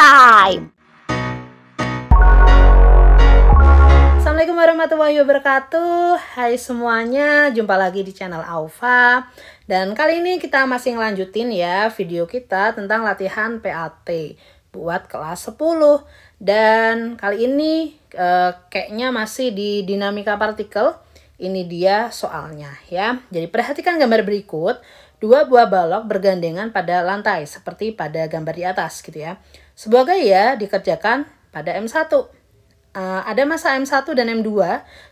time. Assalamualaikum warahmatullahi wabarakatuh. Hai semuanya, jumpa lagi di channel Aufa. Dan kali ini kita masih ngelanjutin ya video kita tentang latihan PAT buat kelas 10. Dan kali ini kayaknya masih di dinamika partikel. Ini dia soalnya ya. Jadi perhatikan gambar berikut. Dua buah balok bergandengan pada lantai seperti pada gambar di atas gitu ya. Sebuah gaya dikerjakan pada M1. Ada massa M1 dan M2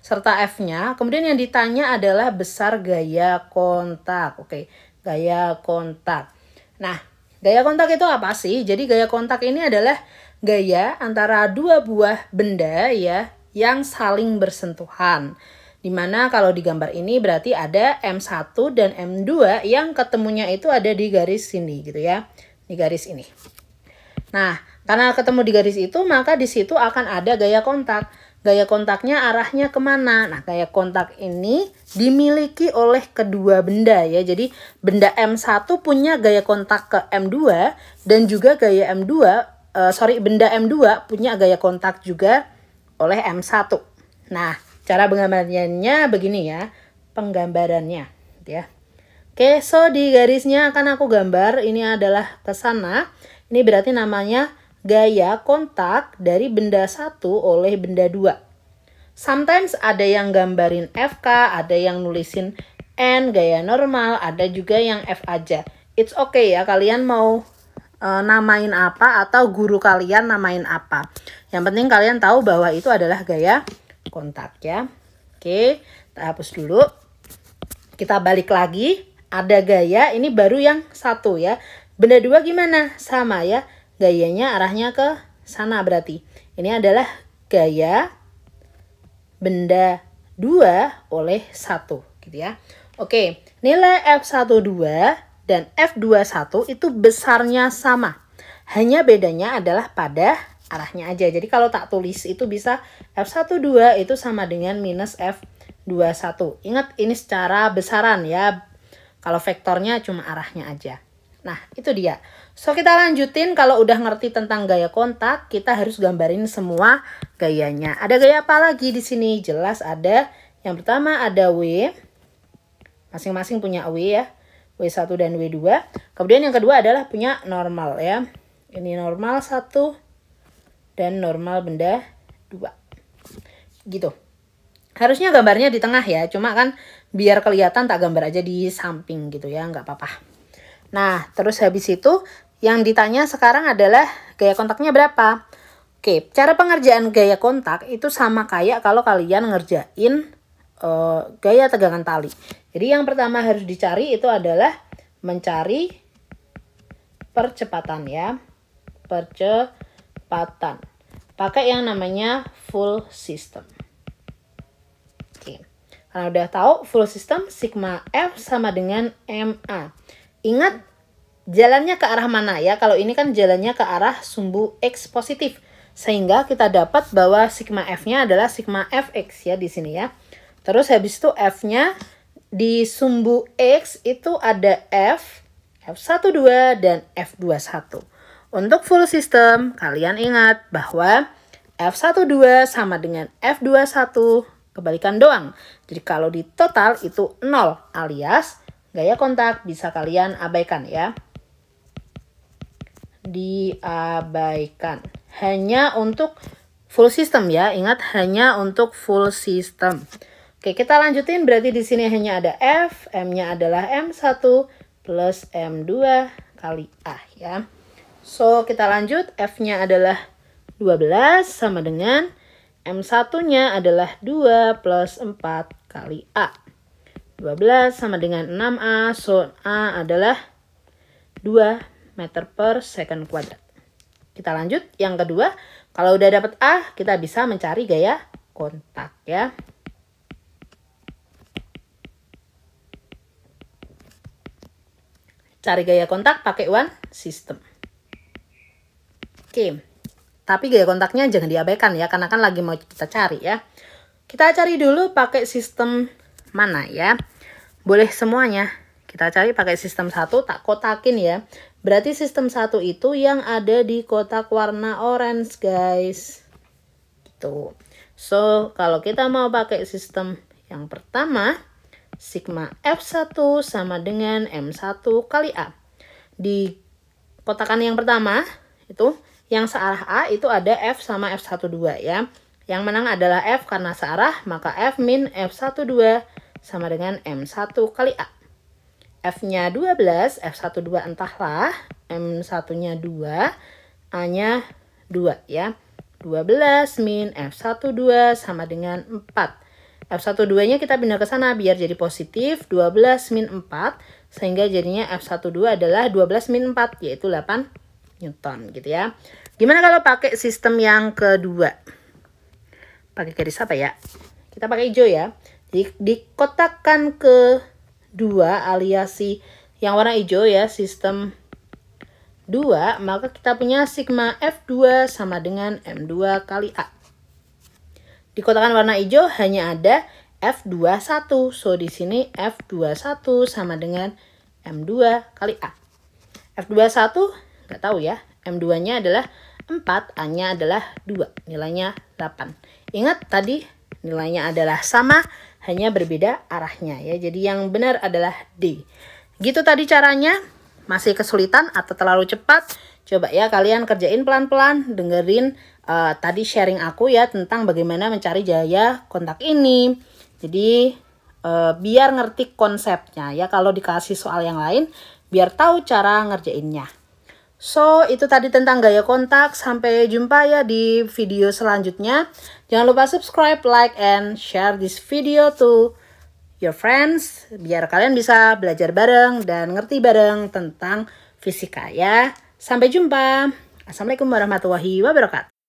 serta F-nya. Kemudian yang ditanya adalah besar gaya kontak. Oke, gaya kontak. Nah, gaya kontak itu apa sih? Jadi gaya kontak ini adalah gaya antara dua buah benda ya yang saling bersentuhan. Dimana kalau di gambar ini berarti ada M1 dan M2 yang ketemunya itu ada di garis sini gitu ya. Di garis ini. Nah, karena ketemu di garis itu maka di situ akan ada gaya kontak. Gaya kontaknya arahnya kemana? Nah, gaya kontak ini dimiliki oleh kedua benda ya. Jadi benda M1 punya gaya kontak ke M2 dan juga gaya benda M2 punya gaya kontak juga oleh M1. Nah, cara penggambarannya begini ya, penggambarannya ya. Oke, so di garisnya akan aku gambar, ini adalah ke sana. Ini berarti namanya gaya kontak dari benda 1 oleh benda 2. Sometimes ada yang gambarin FK, ada yang nulisin N, gaya normal, ada juga yang F aja. It's okay ya, kalian mau namain apa atau guru kalian namain apa. Yang penting kalian tahu bahwa itu adalah gaya kontak ya. Oke, kita hapus dulu. Kita balik lagi. Ada gaya, ini baru yang 1 ya. Benda 2 gimana? Sama ya. Gayanya arahnya ke sana berarti. Ini adalah gaya benda 2 oleh 1 gitu ya. Oke, nilai F12 dan F21 itu besarnya sama. Hanya bedanya adalah pada arahnya aja. Jadi kalau tak tulis itu bisa F12 itu sama dengan minus F21. Ingat ini secara besaran ya. Kalau vektornya cuma arahnya aja. Nah itu dia. So kita lanjutin, kalau udah ngerti tentang gaya kontak, kita harus gambarin semua gayanya. Ada gaya apa lagi di sini? Jelas ada. Yang pertama ada W. Masing-masing punya W ya. W1 dan W2. Kemudian yang kedua adalah punya normal ya. Ini normal 1 dan normal benda 2. Gitu. Harusnya gambarnya di tengah ya. Cuma kan biar kelihatan tak gambar aja di samping gitu ya. Nggak apa-apa. Nah terus habis itu yang ditanya sekarang adalah gaya kontaknya berapa. Oke, cara pengerjaan gaya kontak itu sama kayak kalau kalian ngerjain gaya tegangan tali. Jadi yang pertama harus dicari itu adalah mencari percepatan ya. Percepatan. Pakai yang namanya full system. Oke. Karena udah tahu full system, sigma F sama dengan MA. Ingat jalannya ke arah mana ya? Kalau ini kan jalannya ke arah sumbu X positif. Sehingga kita dapat bahwa sigma F-nya adalah sigma Fx ya di sini ya. Terus habis itu F-nya di sumbu X itu ada F, F12 dan F21. Untuk full system, kalian ingat bahwa F12 sama dengan F21, kebalikan doang. Jadi kalau di total itu 0 alias gaya kontak bisa kalian abaikan ya. Diabaikan. Hanya untuk full system ya. Ingat hanya untuk full system. Oke, kita lanjutin. Berarti di sini hanya ada F, M-nya adalah M1 plus M2 kali A ya. So, kita lanjut. F-nya adalah 12 sama dengan M1-nya adalah 2 plus 4 kali A. 12 sama dengan 6A. So, A adalah 2 meter per second kuadrat. Kita lanjut. Yang kedua, kalau udah dapat A, kita bisa mencari gaya kontak ya. Cari gaya kontak pakai one system. Oke, tapi gaya kontaknya jangan diabaikan ya, karena kan lagi mau kita cari ya. Kita cari dulu pakai sistem mana ya. Boleh semuanya. Kita cari pakai sistem 1, tak kotakin ya. Berarti sistem 1 itu yang ada di kotak warna orange, guys. Gitu. So, kalau kita mau pakai sistem yang pertama, sigma F1 sama dengan M1 kali A. Di kotakan yang pertama, itu yang searah A itu ada F sama F12 ya. Yang menang adalah F karena searah, maka F min F12 sama dengan M1 kali A. F-nya 12, F12 entahlah, M1-nya 2, A-nya 2 ya. 12 min F12 sama dengan 4. F12-nya kita pindah ke sana biar jadi positif, 12 min 4, sehingga jadinya F12 adalah 12 min 4, yaitu 8 Newton gitu ya. Gimana kalau pakai sistem yang kedua? Pakai garis apa ya? Kita pakai hijau ya. Jadi di kotakan ke 2 alias yang warna hijau ya, sistem 2, maka kita punya sigma F2 sama dengan M2 kali A. Di kotakan warna hijau hanya ada F21. So di sini F21 sama dengan M2 kali A. F21 nggak tahu ya. M2-nya adalah 4, A-nya adalah 2. Nilainya 8. Ingat tadi nilainya adalah sama, hanya berbeda arahnya ya. Jadi yang benar adalah D. Gitu tadi caranya. Masih kesulitan atau terlalu cepat? Coba ya kalian kerjain pelan-pelan, dengerin tadi sharing aku ya tentang bagaimana mencari jaya kontak ini. Jadi biar ngerti konsepnya ya. Kalau dikasih soal yang lain, biar tahu cara ngerjainnya. So, itu tadi tentang gaya kontak. Sampai jumpa ya di video selanjutnya. Jangan lupa subscribe, like, and share this video to your friends. Biar kalian bisa belajar bareng dan ngerti bareng tentang fisika ya. Sampai jumpa. Assalamualaikum warahmatullahi wabarakatuh.